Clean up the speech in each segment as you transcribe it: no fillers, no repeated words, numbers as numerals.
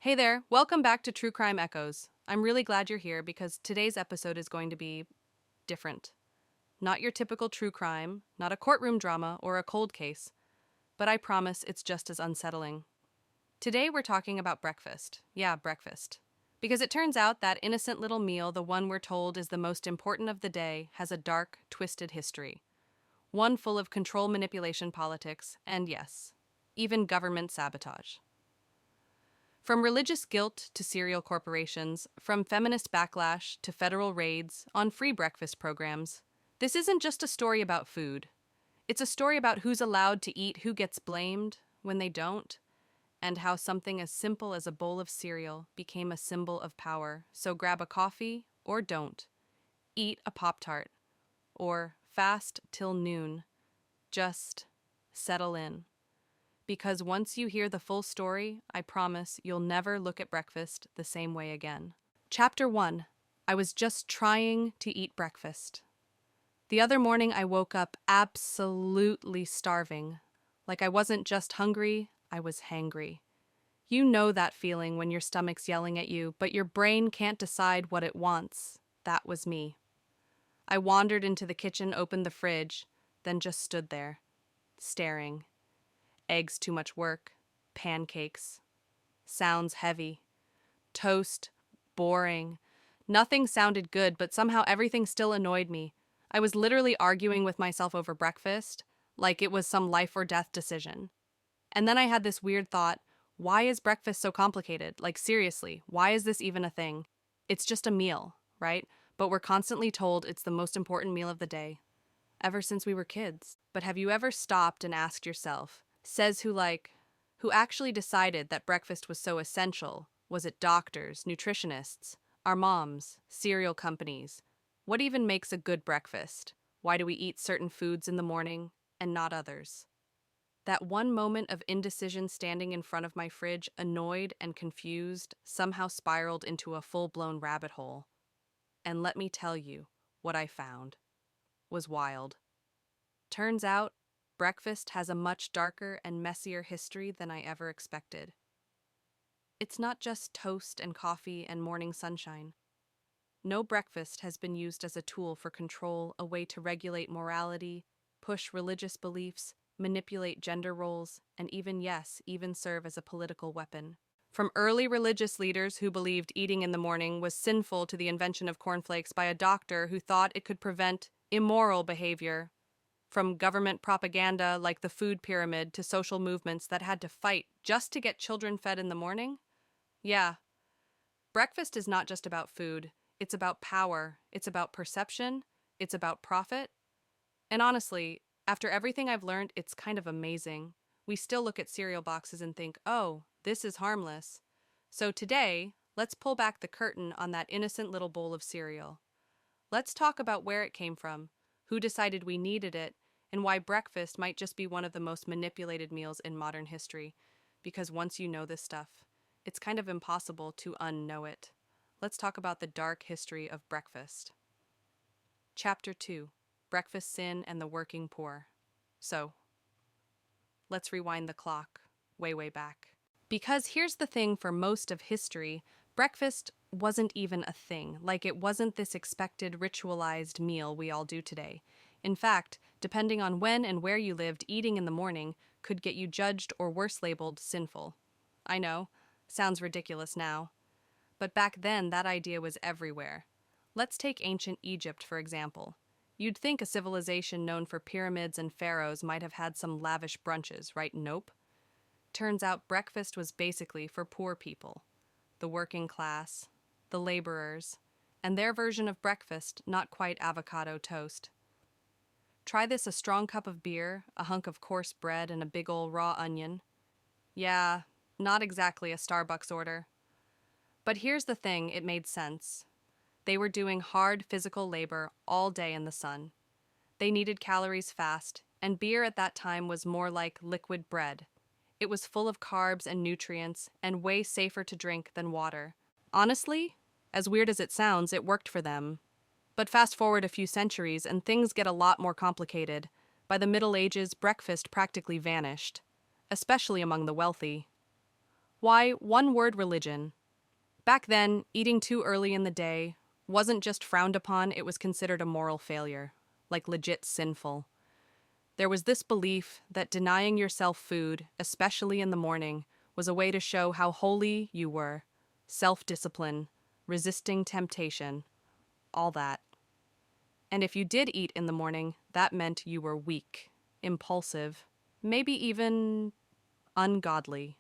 Hey there, welcome back to True Crime Echoes. I'm really glad you're here because today's episode is going to be different. Not your typical true crime, not a courtroom drama or a cold case, but I promise it's just as unsettling. Today we're talking about breakfast. Yeah, breakfast. Because it turns out that innocent little meal, the one we're told is the most important of the day, has a dark, twisted history. One full of control manipulation politics, and yes, even government sabotage. From religious guilt to cereal corporations, from feminist backlash to federal raids on free breakfast programs, this isn't just a story about food. It's a story about who's allowed to eat, who gets blamed when they don't, and how something as simple as a bowl of cereal became a symbol of power. So grab a coffee or don't. Eat a Pop-Tart or fast till noon. Just settle in. Because once you hear the full story, I promise you'll never look at breakfast the same way again. Chapter 1. I was just trying to eat breakfast. The other morning I woke up absolutely starving. Like I wasn't just hungry, I was hangry. You know that feeling when your stomach's yelling at you, but your brain can't decide what it wants. That was me. I wandered into the kitchen, opened the fridge, then just stood there, staring. Eggs too much work, pancakes, sounds heavy, toast, boring. Nothing sounded good, but somehow everything still annoyed me. I was literally arguing with myself over breakfast, like it was some life or death decision. And then I had this weird thought, why is breakfast so complicated? Like seriously, why is this even a thing? It's just a meal, right? But we're constantly told it's the most important meal of the day, ever since we were kids. But have you ever stopped and asked yourself, who actually decided that breakfast was so essential? Was it doctors, nutritionists, our moms, cereal companies? What even makes a good breakfast? Why do we eat certain foods in the morning and not others? That one moment of indecision standing in front of my fridge, annoyed and confused, somehow spiraled into a full-blown rabbit hole. And let me tell you, what I found was wild. Turns out, breakfast has a much darker and messier history than I ever expected. It's not just toast and coffee and morning sunshine. No, breakfast has been used as a tool for control, a way to regulate morality, push religious beliefs, manipulate gender roles, and even serve as a political weapon. From early religious leaders who believed eating in the morning was sinful to the invention of cornflakes by a doctor who thought it could prevent immoral behavior. From government propaganda like the food pyramid to social movements that had to fight just to get children fed in the morning? Yeah, breakfast is not just about food. It's about power. It's about perception. It's about profit. And honestly, after everything I've learned, it's kind of amazing. We still look at cereal boxes and think, oh, this is harmless. So today, let's pull back the curtain on that innocent little bowl of cereal. Let's talk about where it came from, who decided we needed it, and why breakfast might just be one of the most manipulated meals in modern history. Because once you know this stuff, it's kind of impossible to unknow it. Let's talk about the dark history of breakfast. Chapter 2. Breakfast Sin and the Working Poor. So, let's rewind the clock, way back. Because here's the thing, for most of history, breakfast wasn't even a thing. Like, it wasn't this expected, ritualized meal we all do today. In fact, depending on when and where you lived, eating in the morning could get you judged or worse labeled sinful. I know, sounds ridiculous now. But back then, that idea was everywhere. Let's take ancient Egypt, for example. You'd think a civilization known for pyramids and pharaohs might have had some lavish brunches, right? Nope. Turns out breakfast was basically for poor people. The working class, the laborers, and their version of breakfast, not quite avocado toast. Try this: a strong cup of beer, a hunk of coarse bread, and a big ol' raw onion. Yeah, not exactly a Starbucks order. But here's the thing, it made sense. They were doing hard physical labor all day in the sun. They needed calories fast, and beer at that time was more like liquid bread. It was full of carbs and nutrients, and way safer to drink than water. Honestly, as weird as it sounds, it worked for them. But fast forward a few centuries, and things get a lot more complicated. By the Middle Ages, breakfast practically vanished, especially among the wealthy. Why, one word: religion. Back then, eating too early in the day wasn't just frowned upon, it was considered a moral failure, like legit sinful. There was this belief that denying yourself food, especially in the morning, was a way to show how holy you were. Self-discipline, resisting temptation, all that. And if you did eat in the morning, that meant you were weak, impulsive, maybe even ungodly.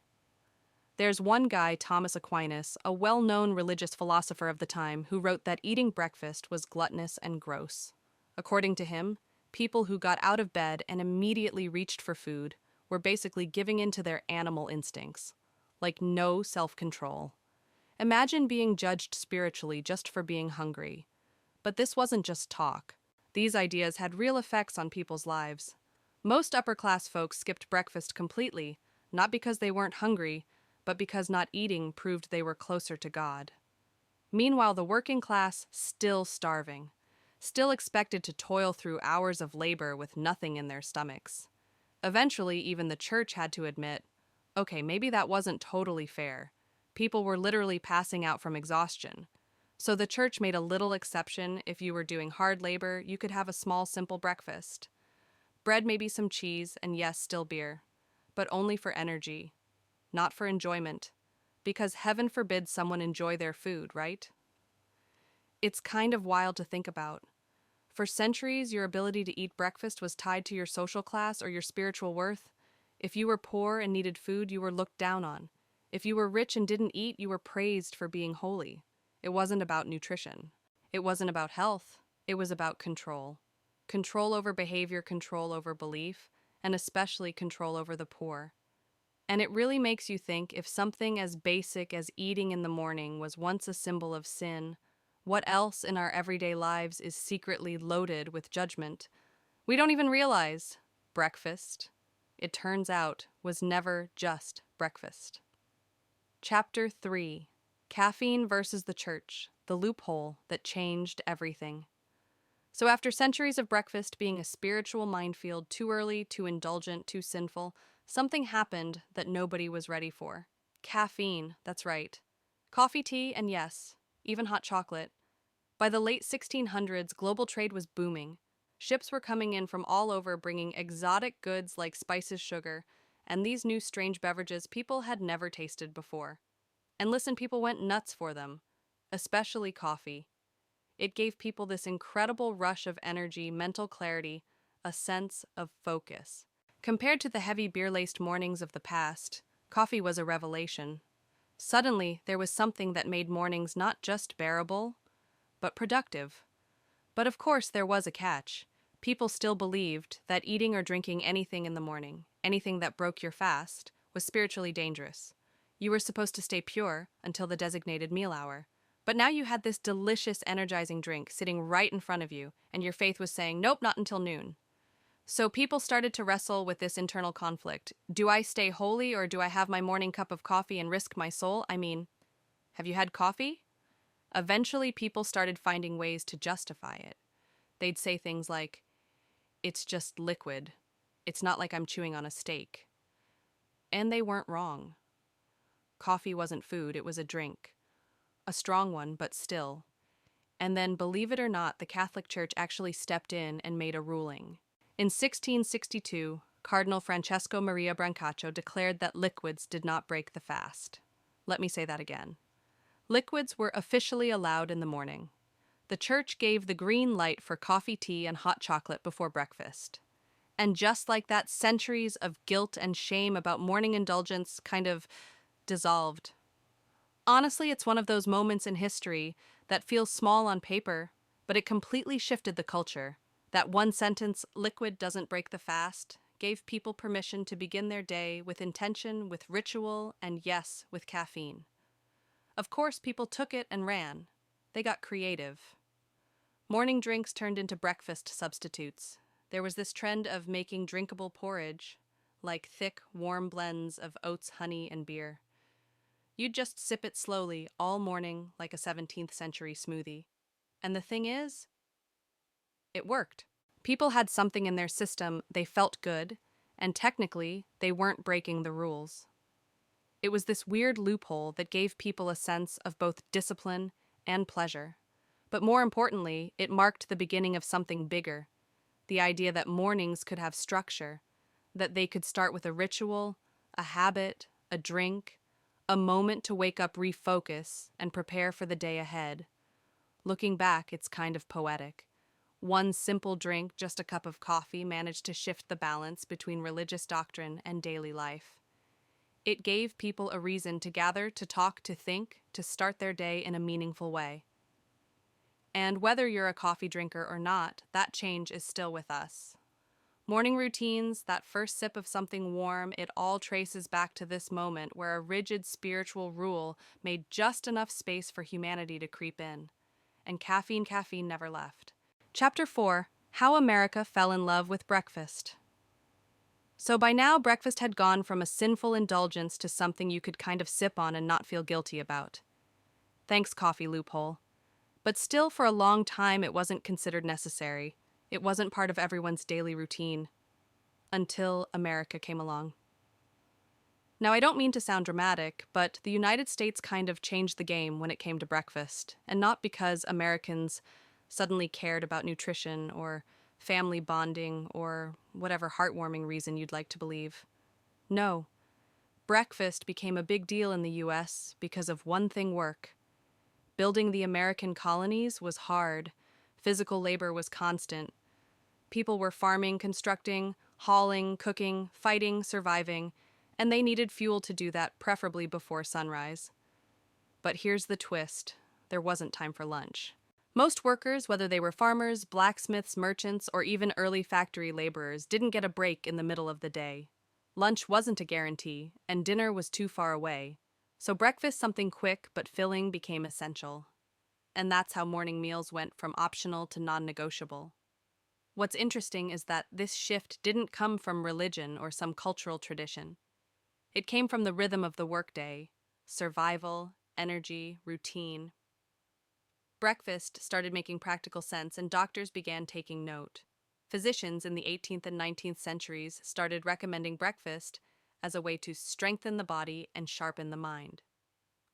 There's one guy, Thomas Aquinas, a well-known religious philosopher of the time, who wrote that eating breakfast was gluttonous and gross. According to him, people who got out of bed and immediately reached for food were basically giving in to their animal instincts, like no self-control. Imagine being judged spiritually just for being hungry. But this wasn't just talk. These ideas had real effects on people's lives. Most upper-class folks skipped breakfast completely, not because they weren't hungry, but because not eating proved they were closer to God. Meanwhile, the working class, still starving, still expected to toil through hours of labor with nothing in their stomachs. Eventually, even the church had to admit, okay, maybe that wasn't totally fair. People were literally passing out from exhaustion. So the church made a little exception. If you were doing hard labor, you could have a small, simple breakfast. Bread, maybe some cheese, and yes, still beer. But only for energy, not for enjoyment. Because heaven forbid someone enjoy their food, right? It's kind of wild to think about. For centuries, your ability to eat breakfast was tied to your social class or your spiritual worth. If you were poor and needed food, you were looked down on. If you were rich and didn't eat, you were praised for being holy. It wasn't about nutrition. It wasn't about health. It was about control. Control over behavior, control over belief, and especially control over the poor. And it really makes you think, if something as basic as eating in the morning was once a symbol of sin, what else in our everyday lives is secretly loaded with judgment? We don't even realize. Breakfast, it turns out, was never just breakfast. Chapter 3: Caffeine versus the Church, the loophole that changed everything. So after centuries of breakfast being a spiritual minefield, too early, too indulgent, too sinful, something happened that nobody was ready for. Caffeine, that's right. Coffee, tea, and yes, even hot chocolate. By the late 1600s, global trade was booming. Ships were coming in from all over bringing exotic goods like spices, sugar, and these new strange beverages people had never tasted before. And listen, people went nuts for them, especially coffee. It gave people this incredible rush of energy, mental clarity, a sense of focus. Compared to the heavy beer-laced mornings of the past, coffee was a revelation. Suddenly, there was something that made mornings not just bearable, but productive. But of course, there was a catch. People still believed that eating or drinking anything in the morning, anything that broke your fast, was spiritually dangerous. You were supposed to stay pure until the designated meal hour. But now you had this delicious, energizing drink sitting right in front of you, and your faith was saying, nope, not until noon. So people started to wrestle with this internal conflict. Do I stay holy, or do I have my morning cup of coffee and risk my soul? I mean, have you had coffee? Eventually, people started finding ways to justify it. They'd say things like, it's just liquid. It's not like I'm chewing on a steak. And they weren't wrong. Coffee wasn't food, it was a drink. A strong one, but still. And then, believe it or not, the Catholic Church actually stepped in and made a ruling. In 1662, Cardinal Francesco Maria Brancaccio declared that liquids did not break the fast. Let me say that again. Liquids were officially allowed in the morning. The church gave the green light for coffee, tea, and hot chocolate before breakfast. And just like that, centuries of guilt and shame about morning indulgence kind of dissolved. Honestly, it's one of those moments in history that feels small on paper, but it completely shifted the culture. That one sentence, liquid doesn't break the fast, gave people permission to begin their day with intention, with ritual, and yes, with caffeine. Of course, people took it and ran. They got creative. Morning drinks turned into breakfast substitutes. There was this trend of making drinkable porridge, like thick, warm blends of oats, honey, and beer. You'd just sip it slowly all morning like a 17th century smoothie. And the thing is, it worked. People had something in their system, they felt good, and technically, they weren't breaking the rules. It was this weird loophole that gave people a sense of both discipline and pleasure. But more importantly, it marked the beginning of something bigger, the idea that mornings could have structure, that they could start with a ritual, a habit, a drink, a moment to wake up, refocus, and prepare for the day ahead. Looking back, it's kind of poetic. One simple drink, just a cup of coffee, managed to shift the balance between religious doctrine and daily life. It gave people a reason to gather, to talk, to think, to start their day in a meaningful way. And whether you're a coffee drinker or not, that change is still with us. Morning routines, that first sip of something warm, it all traces back to this moment where a rigid spiritual rule made just enough space for humanity to creep in. And caffeine never left. Chapter 4: How America Fell in Love with Breakfast. So by now, breakfast had gone from a sinful indulgence to something you could kind of sip on and not feel guilty about. Thanks, coffee loophole. But still, for a long time, it wasn't considered necessary. It wasn't part of everyone's daily routine. Until America came along. Now, I don't mean to sound dramatic, but the United States kind of changed the game when it came to breakfast, and not because Americans suddenly cared about nutrition or family bonding or whatever heartwarming reason you'd like to believe. No, breakfast became a big deal in the US because of one thing: work. Building the American colonies was hard. Physical labor was constant. People were farming, constructing, hauling, cooking, fighting, surviving, and they needed fuel to do that, preferably before sunrise. But here's the twist: there wasn't time for lunch. Most workers, whether they were farmers, blacksmiths, merchants, or even early factory laborers, didn't get a break in the middle of the day. Lunch wasn't a guarantee, and dinner was too far away. So breakfast, something quick but filling, became essential. And that's how morning meals went from optional to non-negotiable. What's interesting is that this shift didn't come from religion or some cultural tradition. It came from the rhythm of the workday: survival, energy, routine. Breakfast started making practical sense, and doctors began taking note. Physicians in the 18th and 19th centuries started recommending breakfast as a way to strengthen the body and sharpen the mind.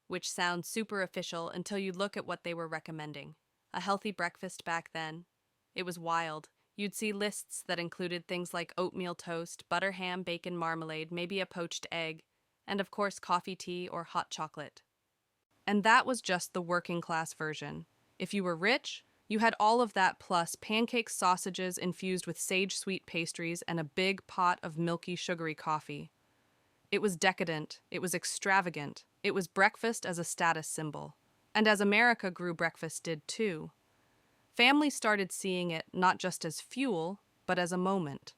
Which sounds super official until you look at what they were recommending. A healthy breakfast back then? It was wild. You'd see lists that included things like oatmeal toast, butter, ham, bacon, marmalade, maybe a poached egg, and of course coffee, tea, or hot chocolate. And that was just the working class version. If you were rich, you had all of that plus pancakes, sausages infused with sage sweet pastries, and a big pot of milky, sugary coffee. It was decadent. It was extravagant. It was breakfast as a status symbol. And as America grew, breakfast did too. Families started seeing it not just as fuel, but as a moment.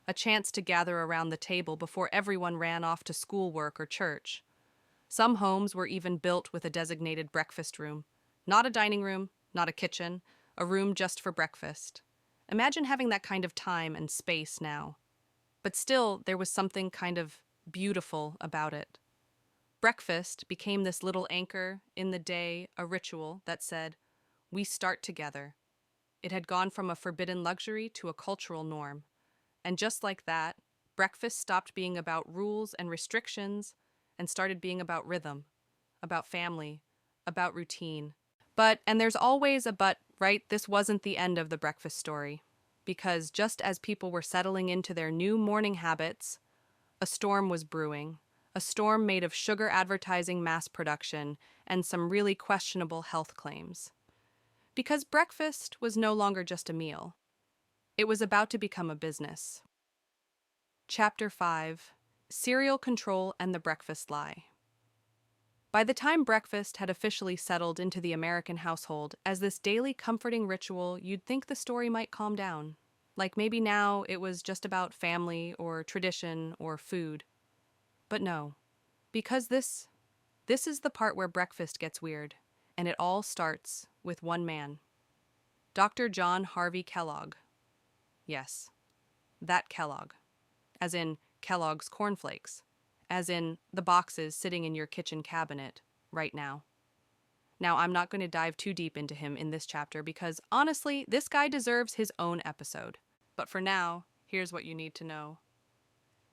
A chance to gather around the table before everyone ran off to schoolwork or church. Some homes were even built with a designated breakfast room. Not a dining room, not a kitchen, a room just for breakfast. Imagine having that kind of time and space now. But still, there was something kind of beautiful about it. Breakfast became this little anchor in the day, a ritual that said, "We start together." It had gone from a forbidden luxury to a cultural norm. And just like that, breakfast stopped being about rules and restrictions and started being about rhythm, about family, about routine. But, and there's always a but, right? This wasn't the end of the breakfast story. Because just as people were settling into their new morning habits, a storm was brewing. A storm made of sugar advertising mass production and some really questionable health claims. Because breakfast was no longer just a meal. It was about to become a business. Chapter 5: Cereal Control and the Breakfast Lie. By the time breakfast had officially settled into the American household as this daily comforting ritual, you'd think the story might calm down. Like maybe now it was just about family or tradition or food. But no, because this is the part where breakfast gets weird, and it all starts with one man. Dr. John Harvey Kellogg. Yes, that Kellogg. As in Kellogg's cornflakes. As in the boxes sitting in your kitchen cabinet right now. Now, I'm not going to dive too deep into him in this chapter because, honestly, this guy deserves his own episode. But for now, here's what you need to know.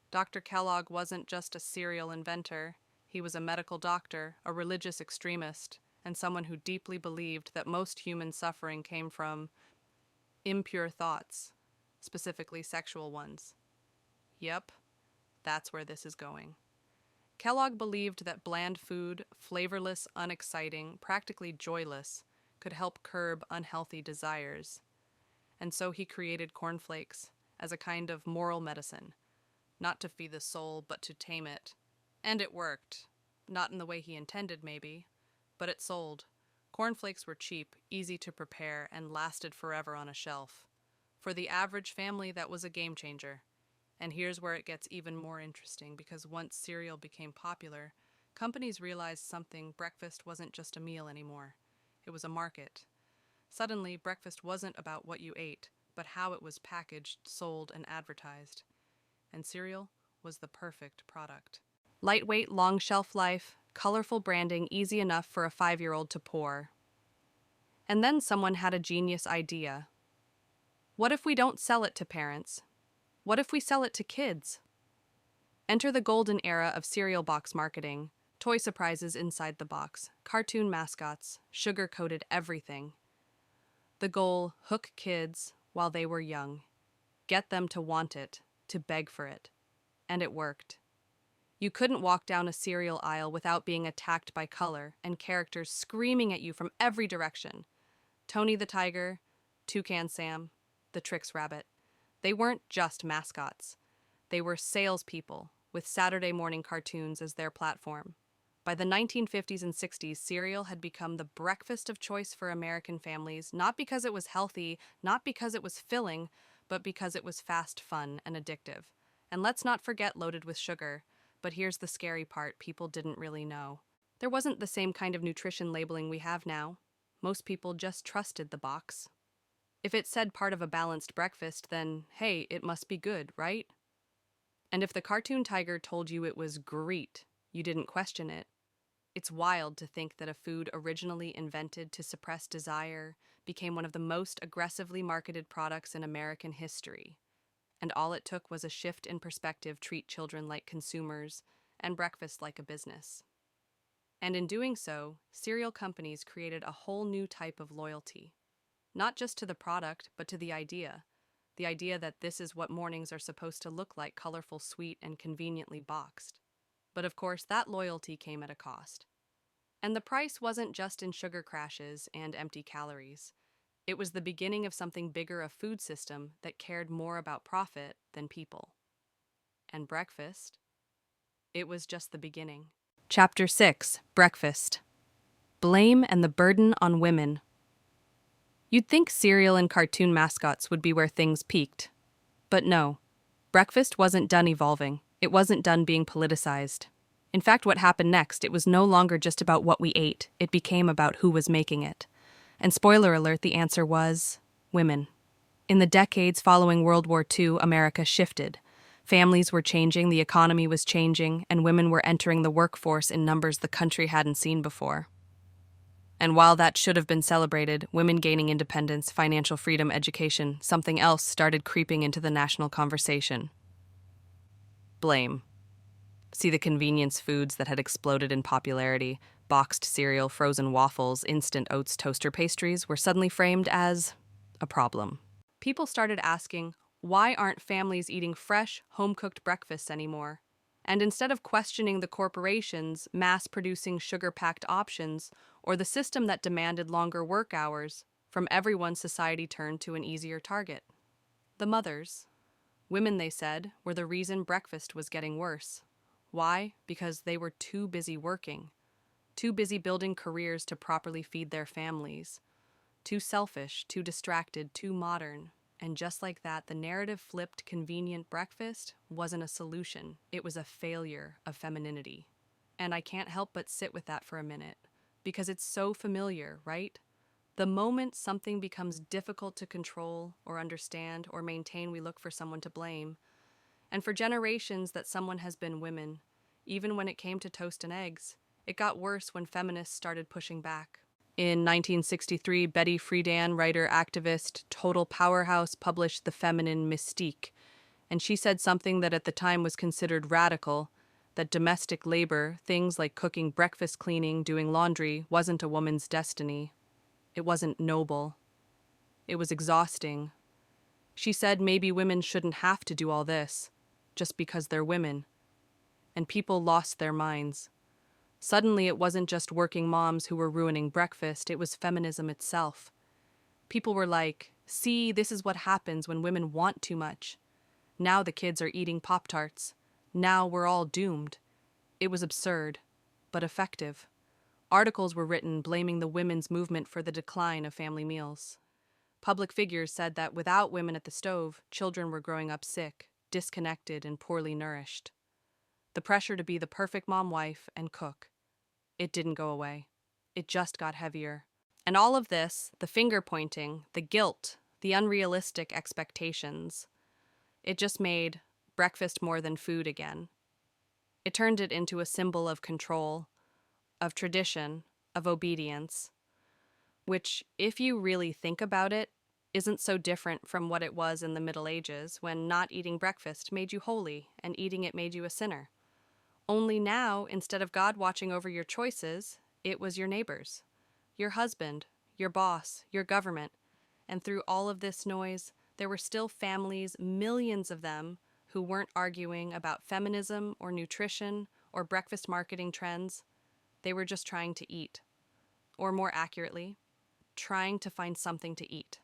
Dr. Kellogg wasn't just a cereal inventor. He was a medical doctor, a religious extremist, and someone who deeply believed that most human suffering came from impure thoughts, specifically sexual ones. Yep, that's where this is going. Kellogg believed that bland food, flavorless, unexciting, practically joyless, could help curb unhealthy desires. And so he created cornflakes as a kind of moral medicine, not to feed the soul, but to tame it. And it worked. Not in the way he intended, maybe, but it sold. Cornflakes were cheap, easy to prepare, and lasted forever on a shelf. For the average family, that was a game changer. And here's where it gets even more interesting, because once cereal became popular, companies realized something: breakfast wasn't just a meal anymore. It was a market. Suddenly, breakfast wasn't about what you ate, but how it was packaged, sold, and advertised. And cereal was the perfect product. Lightweight, long shelf life, colorful branding, easy enough for a 5-year-old to pour. And then someone had a genius idea. What if we don't sell it to parents? What if we sell it to kids? Enter the golden era of cereal box marketing. Toy surprises inside the box, cartoon mascots, sugar-coated everything. The goal: hook kids while they were young. Get them to want it, to beg for it. And it worked. You couldn't walk down a cereal aisle without being attacked by color and characters screaming at you from every direction. Tony the Tiger, Toucan Sam, the Trix Rabbit. They weren't just mascots. They were salespeople with Saturday morning cartoons as their platform. By the 1950s and 60s, cereal had become the breakfast of choice for American families, not because it was healthy, not because it was filling, but because it was fast, fun, and addictive. And let's not forget loaded with sugar. But here's the scary part: people didn't really know. There wasn't the same kind of nutrition labeling we have now. Most people just trusted the box. If it said part of a balanced breakfast, then, hey, it must be good, right? And if the cartoon tiger told you it was great, you didn't question it. It's wild to think that a food originally invented to suppress desire became one of the most aggressively marketed products in American history. And all it took was a shift in perspective: treat children like consumers and breakfast like a business. And in doing so, cereal companies created a whole new type of loyalty. Not just to the product, but to the idea. The idea that this is what mornings are supposed to look like: colorful, sweet, and conveniently boxed. But of course, that loyalty came at a cost. And the price wasn't just in sugar crashes and empty calories. It was the beginning of something bigger: a food system that cared more about profit than people. And breakfast? It was just the beginning. Chapter 6: Breakfast. Blame and the burden on women. You'd think cereal and cartoon mascots would be where things peaked. But no, breakfast wasn't done evolving. It wasn't done being politicized. In fact, what happened next, it was no longer just about what we ate. It became about who was making it. And spoiler alert, the answer was women. In the decades following World War II, America shifted. Families were changing, the economy was changing, and women were entering the workforce in numbers the country hadn't seen before. And while that should have been celebrated, women gaining independence, financial freedom, education, something else started creeping into the national conversation. Blame. See, the convenience foods that had exploded in popularity: boxed cereal, frozen waffles, instant oats, toaster pastries, were suddenly framed as a problem. People started asking, why aren't families eating fresh, home-cooked breakfasts anymore? And instead of questioning the corporations mass-producing sugar-packed options or the system that demanded longer work hours, from everyone, society turned to an easier target: the mothers. Women, they said, were the reason breakfast was getting worse. Why? Because they were too busy working, too busy building careers to properly feed their families, too selfish, too distracted, too modern. And just like that, the narrative flipped: convenient breakfast wasn't a solution. It was a failure of femininity. And I can't help but sit with that for a minute, because it's so familiar, right? The moment something becomes difficult to control or understand or maintain, we look for someone to blame. And for generations, that someone has been women. Even when it came to toast and eggs, it got worse when feminists started pushing back. In 1963, Betty Friedan, writer, activist, total powerhouse, published The Feminine Mystique, and she said something that at the time was considered radical: that domestic labor, things like cooking, breakfast, cleaning, doing laundry, wasn't a woman's destiny. It wasn't noble. It was exhausting. She said maybe women shouldn't have to do all this, just because they're women. And people lost their minds. Suddenly, it wasn't just working moms who were ruining breakfast, it was feminism itself. People were like, see, this is what happens when women want too much. Now the kids are eating Pop-Tarts. Now we're all doomed. It was absurd, but effective. Articles were written blaming the women's movement for the decline of family meals. Public figures said that without women at the stove, children were growing up sick, disconnected, and poorly nourished. The pressure to be the perfect mom-wife and cook. It didn't go away. It just got heavier. And all of this, the finger-pointing, the guilt, the unrealistic expectations, it just made breakfast more than food again. It turned it into a symbol of control, of tradition, of obedience, which, if you really think about it, isn't so different from what it was in the Middle Ages when not eating breakfast made you holy and eating it made you a sinner. Only now, instead of God watching over your choices, it was your neighbors, your husband, your boss, your government. And through all of this noise, there were still families, millions of them, who weren't arguing about feminism or nutrition or breakfast marketing trends. They were just trying to eat. Or more accurately, trying to find something to eat.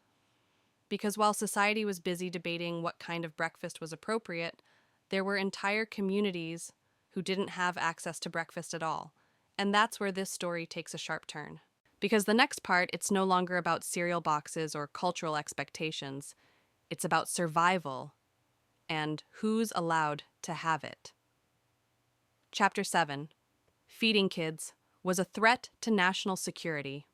Because while society was busy debating what kind of breakfast was appropriate, there were entire communities who didn't have access to breakfast at all. And that's where this story takes a sharp turn. Because the next part, it's no longer about cereal boxes or cultural expectations. It's about survival and who's allowed to have it. Chapter 7. Feeding kids was a threat to national security.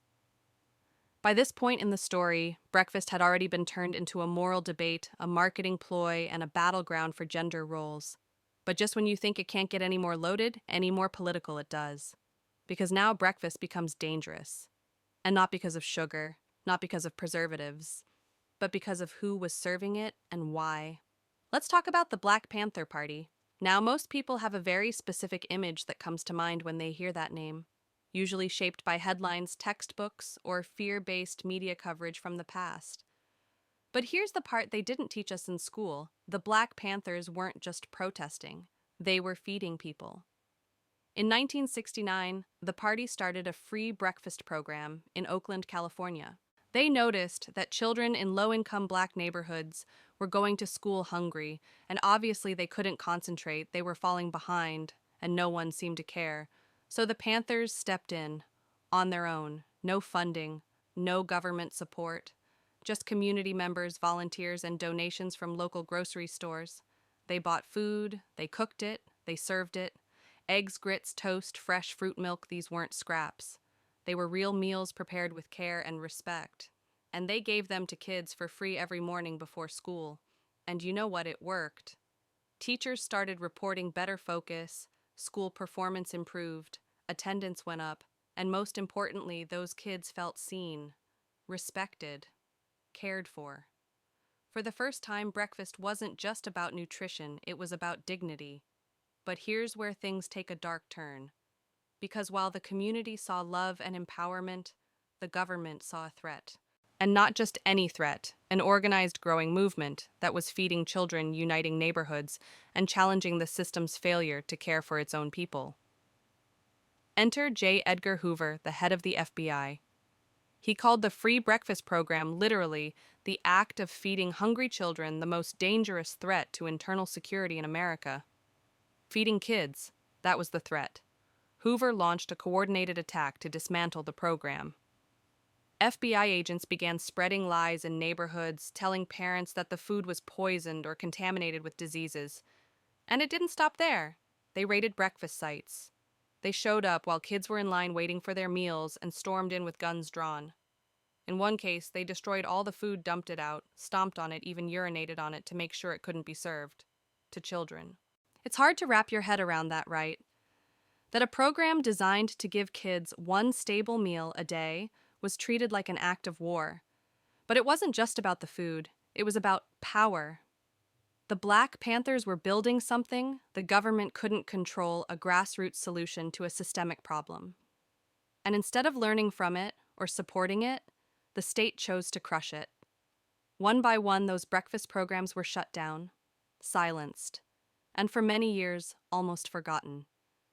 By this point in the story, breakfast had already been turned into a moral debate, a marketing ploy, and a battleground for gender roles. But just when you think it can't get any more loaded, any more political, it does. Because now breakfast becomes dangerous. And not because of sugar, not because of preservatives, but because of who was serving it and why. Let's talk about the Black Panther Party. Now, most people have a very specific image that comes to mind when they hear that name, usually shaped by headlines, textbooks, or fear-based media coverage from the past. But here's the part they didn't teach us in school. The Black Panthers weren't just protesting. They were feeding people. In 1969, the party started a free breakfast program in Oakland, California. They noticed that children in low-income Black neighborhoods were going to school hungry, and obviously they couldn't concentrate, they were falling behind, and no one seemed to care. So the Panthers stepped in, on their own, no funding, no government support. Just community members, volunteers, and donations from local grocery stores. They bought food, they cooked it, they served it. Eggs, grits, toast, fresh fruit milk, these weren't scraps. They were real meals prepared with care and respect. And they gave them to kids for free every morning before school. And you know what? It worked. Teachers started reporting better focus, school performance improved, attendance went up, and most importantly, those kids felt seen, respected, cared for. For the first time, breakfast wasn't just about nutrition, it was about dignity. But here's where things take a dark turn. Because while the community saw love and empowerment, the government saw a threat. And not just any threat, an organized growing movement that was feeding children, uniting neighborhoods, and challenging the system's failure to care for its own people. Enter J. Edgar Hoover, the head of the FBI. He called the free breakfast program literally the act of feeding hungry children, the most dangerous threat to internal security in America. Feeding kids, that was the threat. Hoover launched a coordinated attack to dismantle the program. FBI agents began spreading lies in neighborhoods, telling parents that the food was poisoned or contaminated with diseases. And it didn't stop there. They raided breakfast sites. They showed up while kids were in line waiting for their meals and stormed in with guns drawn. In one case, they destroyed all the food, dumped it out, stomped on it, even urinated on it to make sure it couldn't be served to children. It's hard to wrap your head around that, right? That a program designed to give kids one stable meal a day was treated like an act of war. But it wasn't just about the food. It was about power. The Black Panthers were building something the government couldn't control, a grassroots solution to a systemic problem. And instead of learning from it or supporting it, the state chose to crush it. One by one, those breakfast programs were shut down, silenced, and for many years, almost forgotten.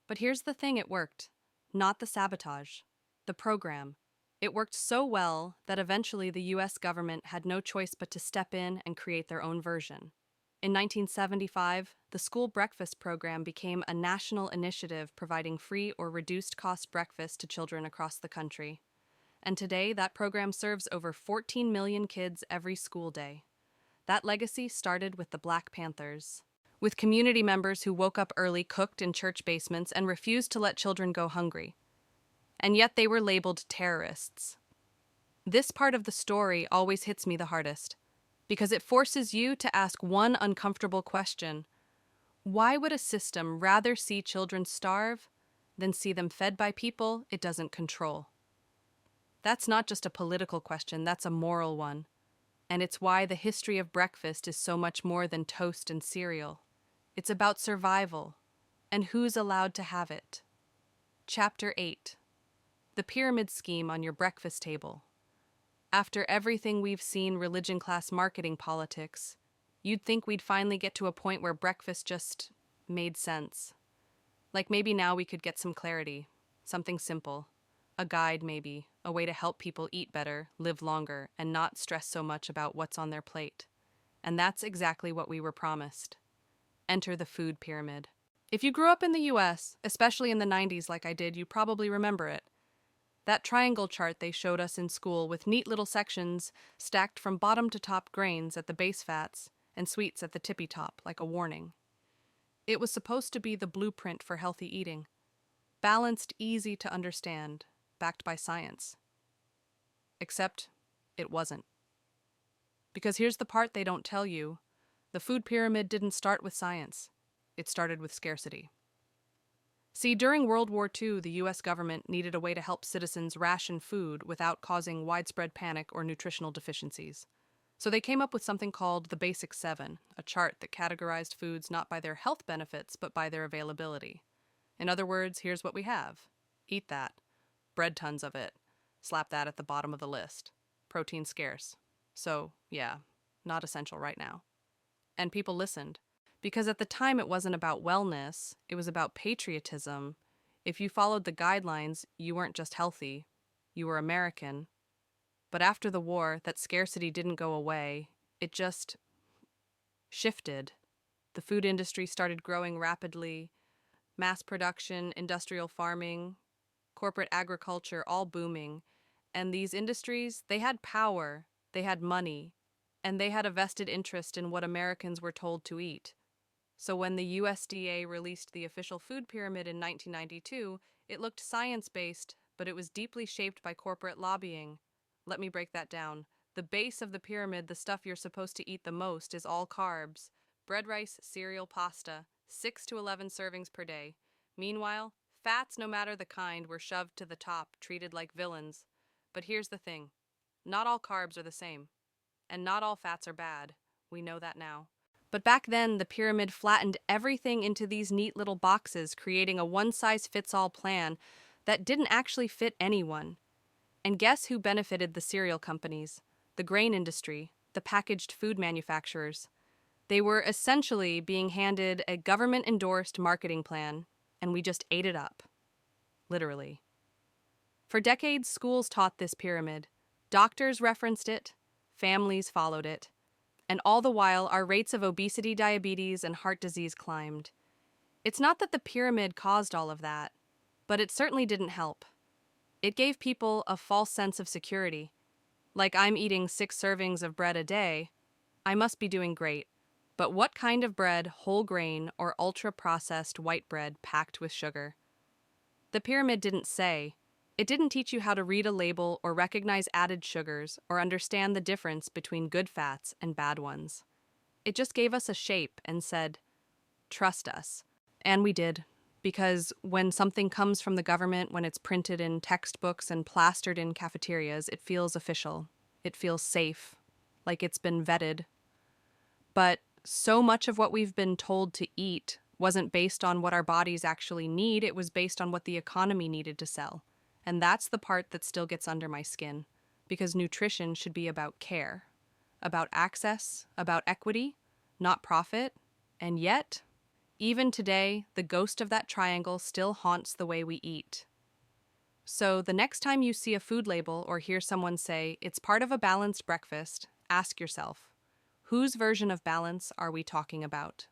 But here's the thing, it worked. Not the sabotage. The program. It worked so well that eventually the US government had no choice but to step in and create their own version. In 1975, the school breakfast program became a national initiative providing free or reduced cost breakfast to children across the country. And today, that program serves over 14 million kids every school day. That legacy started with the Black Panthers, with community members who woke up early, cooked in church basements, and refused to let children go hungry. And yet they were labeled terrorists. This part of the story always hits me the hardest, because it forces you to ask one uncomfortable question. Why would a system rather see children starve than see them fed by people it doesn't control? That's not just a political question, that's a moral one. And it's why the history of breakfast is so much more than toast and cereal. It's about survival and who's allowed to have it. Chapter 8. The pyramid scheme on your breakfast table. After everything we've seen, religion, class, marketing, politics, you'd think we'd finally get to a point where breakfast just made sense. Like maybe now we could get some clarity, something simple. A guide, maybe, a way to help people eat better, live longer, and not stress so much about what's on their plate. And that's exactly what we were promised. Enter the food pyramid. If you grew up in the US, especially in the 90s like I did, you probably remember it. That triangle chart they showed us in school with neat little sections stacked from bottom to top, grains at the base, fats, and sweets at the tippy top, like a warning. It was supposed to be the blueprint for healthy eating. Balanced, easy to understand, backed by science. Except it wasn't. Because here's the part they don't tell you. The food pyramid didn't start with science. It started with scarcity. See, during World War II, the US government needed a way to help citizens ration food without causing widespread panic or nutritional deficiencies. So they came up with something called the Basic Seven, a chart that categorized foods not by their health benefits, but by their availability. In other words, here's what we have. Eat that. Bread, tons of it. Slap that at the bottom of the list. Protein scarce. So, yeah, not essential right now. And people listened. Because at the time it wasn't about wellness, it was about patriotism. If you followed the guidelines, you weren't just healthy, you were American. But after the war, that scarcity didn't go away. It just shifted. The food industry started growing rapidly. Mass production, industrial farming, corporate agriculture, all booming. And these industries, they had power, they had money, and they had a vested interest in what Americans were told to eat. So when the USDA released the official food pyramid in 1992, it looked science-based, but it was deeply shaped by corporate lobbying. Let me break that down. The base of the pyramid, the stuff you're supposed to eat the most, is all carbs. Bread, rice, cereal, pasta, 6 to 11 servings per day. Meanwhile, fats, no matter the kind, were shoved to the top, treated like villains. But here's the thing. Not all carbs are the same. And not all fats are bad. We know that now. But back then, the pyramid flattened everything into these neat little boxes, creating a one-size-fits-all plan that didn't actually fit anyone. And guess who benefited the cereal companies, the grain industry, the packaged food manufacturers? They were essentially being handed a government-endorsed marketing plan, and we just ate it up. Literally. For decades, schools taught this pyramid. Doctors referenced it. Families followed it. And all the while, our rates of obesity, diabetes, and heart disease climbed. It's not that the pyramid caused all of that, but it certainly didn't help. It gave people a false sense of security. Like, I'm eating 6 servings of bread a day, I must be doing great. But what kind of bread, whole grain, or ultra-processed white bread packed with sugar? The pyramid didn't say. It didn't teach you how to read a label or recognize added sugars or understand the difference between good fats and bad ones. It just gave us a shape and said, trust us. And we did, because when something comes from the government, when it's printed in textbooks and plastered in cafeterias, it feels official. It feels safe, like it's been vetted. But So much of what we've been told to eat wasn't based on what our bodies actually need, it was based on what the economy needed to sell. And that's the part that still gets under my skin, because nutrition should be about care, about access, about equity, not profit. And yet, even today, the ghost of that triangle still haunts the way we eat. So, the next time you see a food label or hear someone say, it's part of a balanced breakfast, ask yourself, whose version of balance are we talking about?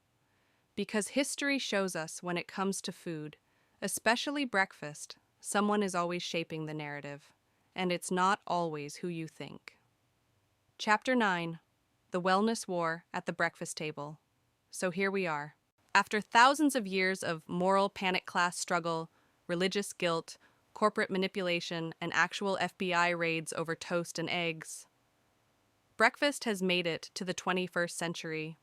Because history shows us when it comes to food, especially breakfast, someone is always shaping the narrative, and it's not always who you think. Chapter 9: The Wellness War at the Breakfast Table. So here we are. After thousands of years of moral panic class struggle, religious guilt, corporate manipulation, and actual FBI raids over toast and eggs, breakfast has made it to the 21st century,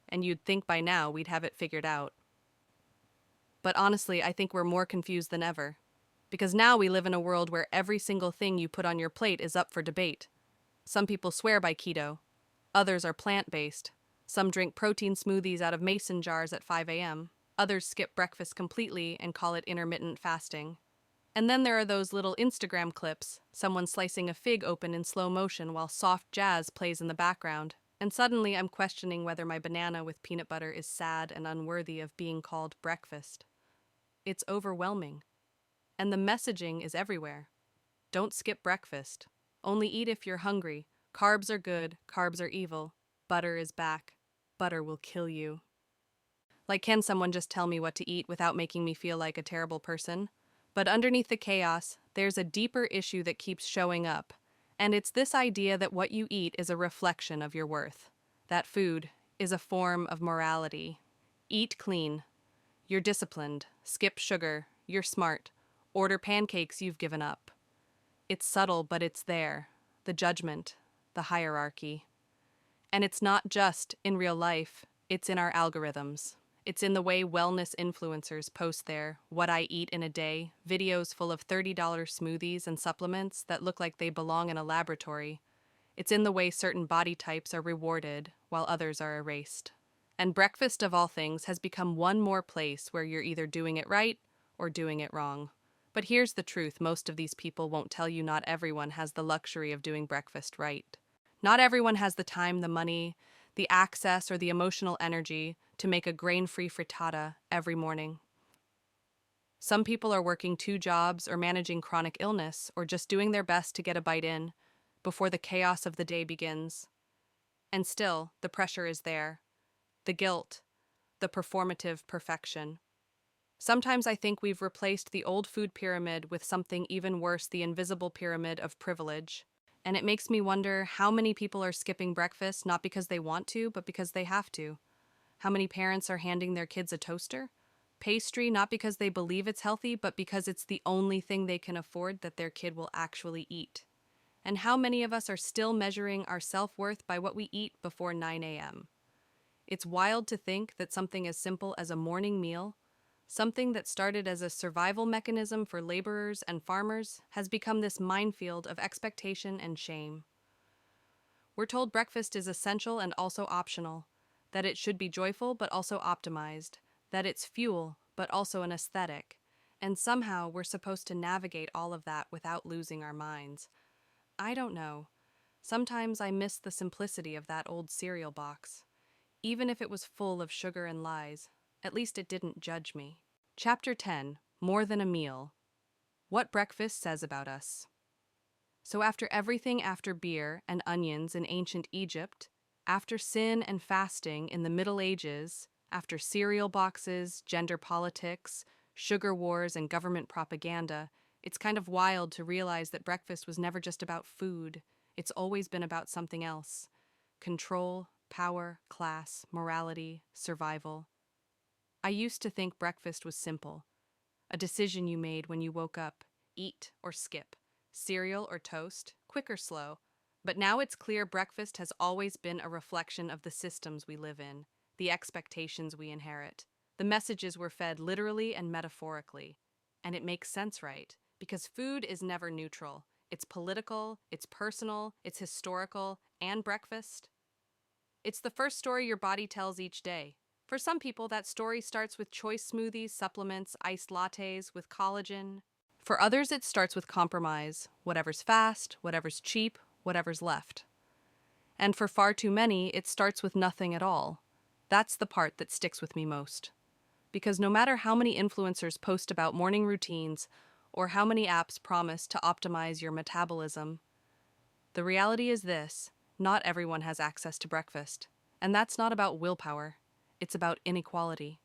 and you'd think by now we'd have it figured out. But honestly, I think we're more confused than ever, because now we live in a world where every single thing you put on your plate is up for debate. Some people swear by keto, others are plant-based. Some drink protein smoothies out of mason jars at 5 a.m. Others skip breakfast completely and call it intermittent fasting. And then there are those little Instagram clips, someone slicing a fig open in slow motion while soft jazz plays in the background. And suddenly I'm questioning whether my banana with peanut butter is sad and unworthy of being called breakfast. It's overwhelming. And the messaging is everywhere. Don't skip breakfast. Only eat if you're hungry. Carbs are good, carbs are evil. Butter is back. Butter will kill you. Like, can someone just tell me what to eat without making me feel like a terrible person? But underneath the chaos, there's a deeper issue that keeps showing up. And it's this idea that what you eat is a reflection of your worth. That food is a form of morality. Eat clean. You're disciplined. Skip sugar. You're smart. Order pancakes you've given up. It's subtle, but it's there. The judgment. The hierarchy. And it's not just in real life, it's in our algorithms. It's in the way wellness influencers post their "what I eat in a day" videos full of $30 smoothies and supplements that look like they belong in a laboratory. It's in the way certain body types are rewarded while others are erased. And breakfast, of all things, has become one more place where you're either doing it right or doing it wrong. But here's the truth: most of these people won't tell you not everyone has the luxury of doing breakfast right. Not everyone has the time, the money, the access, or the emotional energy to make a grain-free frittata every morning. Some people are working 2 jobs or managing chronic illness or just doing their best to get a bite in before the chaos of the day begins. And still, the pressure is there. The guilt, the performative perfection. Sometimes I think we've replaced the old food pyramid with something even worse, the invisible pyramid of privilege. And it makes me wonder how many people are skipping breakfast not because they want to, but because they have to. How many parents are handing their kids a toaster? Pastry not because they believe it's healthy, but because it's the only thing they can afford that their kid will actually eat. And how many of us are still measuring our self-worth by what we eat before 9 a.m.? It's wild to think that something as simple as a morning meal, something that started as a survival mechanism for laborers and farmers, has become this minefield of expectation and shame. We're told breakfast is essential and also optional, that it should be joyful but also optimized, that it's fuel but also an aesthetic, and somehow we're supposed to navigate all of that without losing our minds. I don't know. Sometimes I miss the simplicity of that old cereal box. Even if it was full of sugar and lies, at least it didn't judge me. Chapter 10: More Than a Meal. What Breakfast Says About Us. So after everything, after beer and onions in ancient Egypt, after sin and fasting in the Middle Ages, after cereal boxes, gender politics, sugar wars, and government propaganda, it's kind of wild to realize that breakfast was never just about food. It's always been about something else. Control, power, class, morality, survival. I used to think breakfast was simple. A decision you made when you woke up: eat or skip, cereal or toast, quick or slow. But now it's clear breakfast has always been a reflection of the systems we live in, the expectations we inherit. The messages we're fed literally and metaphorically. And it makes sense, right? Because food is never neutral. It's political, it's personal, it's historical, and breakfast. It's the first story your body tells each day. For some people, that story starts with choice smoothies, supplements, iced lattes with collagen. For others, it starts with compromise, whatever's fast, whatever's cheap, whatever's left. And for far too many, it starts with nothing at all. That's the part that sticks with me most. Because no matter how many influencers post about morning routines or how many apps promise to optimize your metabolism, the reality is this: not everyone has access to breakfast. And that's not about willpower, it's about inequality.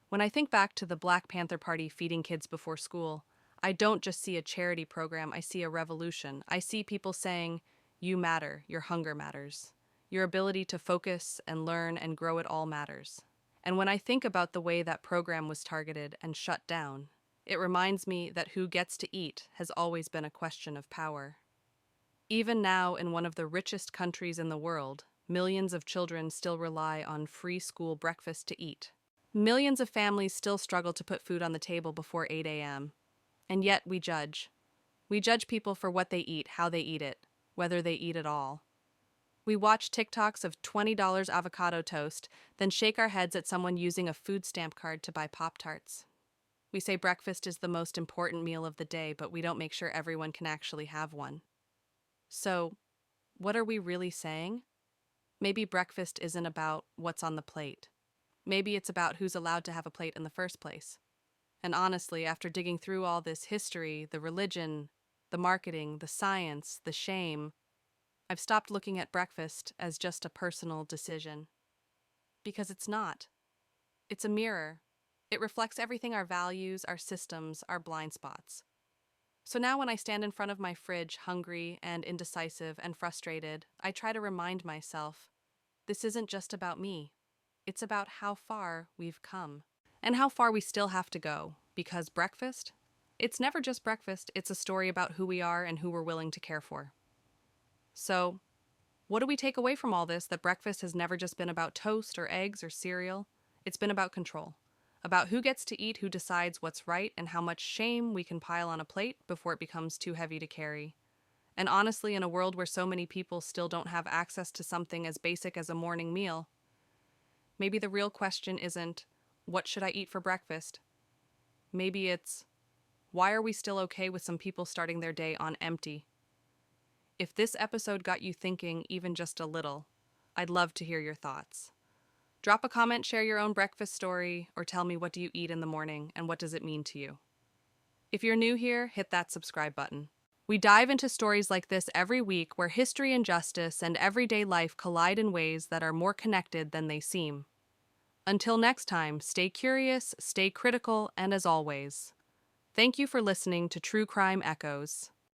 When I think back to the Black Panther Party feeding kids before school, I don't just see a charity program, I see a revolution. I see people saying, "You matter, your hunger matters. Your ability to focus and learn and grow it all matters." And when I think about the way that program was targeted and shut down, it reminds me that who gets to eat has always been a question of power. Even now, in one of the richest countries in the world, millions of children still rely on free school breakfast to eat. Millions of families still struggle to put food on the table before 8 a.m. And yet we judge. We judge people for what they eat, how they eat it, whether they eat at all. We watch TikToks of $20 avocado toast, then shake our heads at someone using a food stamp card to buy Pop-Tarts. We say breakfast is the most important meal of the day, but we don't make sure everyone can actually have one. So, what are we really saying? Maybe breakfast isn't about what's on the plate. Maybe it's about who's allowed to have a plate in the first place. And honestly, after digging through all this history, the religion, the marketing, the science, the shame, I've stopped looking at breakfast as just a personal decision. Because it's not. It's a mirror. It reflects everything: our values, our systems, our blind spots. So now when I stand in front of my fridge, hungry and indecisive and frustrated, I try to remind myself, this isn't just about me. It's about how far we've come. And how far we still have to go. Because breakfast? It's never just breakfast, it's a story about who we are and who we're willing to care for. So, what do we take away from all this? That breakfast has never just been about toast or eggs or cereal. It's been about control. About who gets to eat, who decides what's right, and how much shame we can pile on a plate before it becomes too heavy to carry. And honestly, in a world where so many people still don't have access to something as basic as a morning meal, maybe the real question isn't, what should I eat for breakfast? Maybe it's, why are we still okay with some people starting their day on empty? If this episode got you thinking even just a little, I'd love to hear your thoughts. Drop a comment, share your own breakfast story, or tell me, what do you eat in the morning and what does it mean to you? If you're new here, hit that subscribe button. We dive into stories like this every week where history and justice and everyday life collide in ways that are more connected than they seem. Until next time, stay curious, stay critical, and as always, thank you for listening to True Crime Echoes.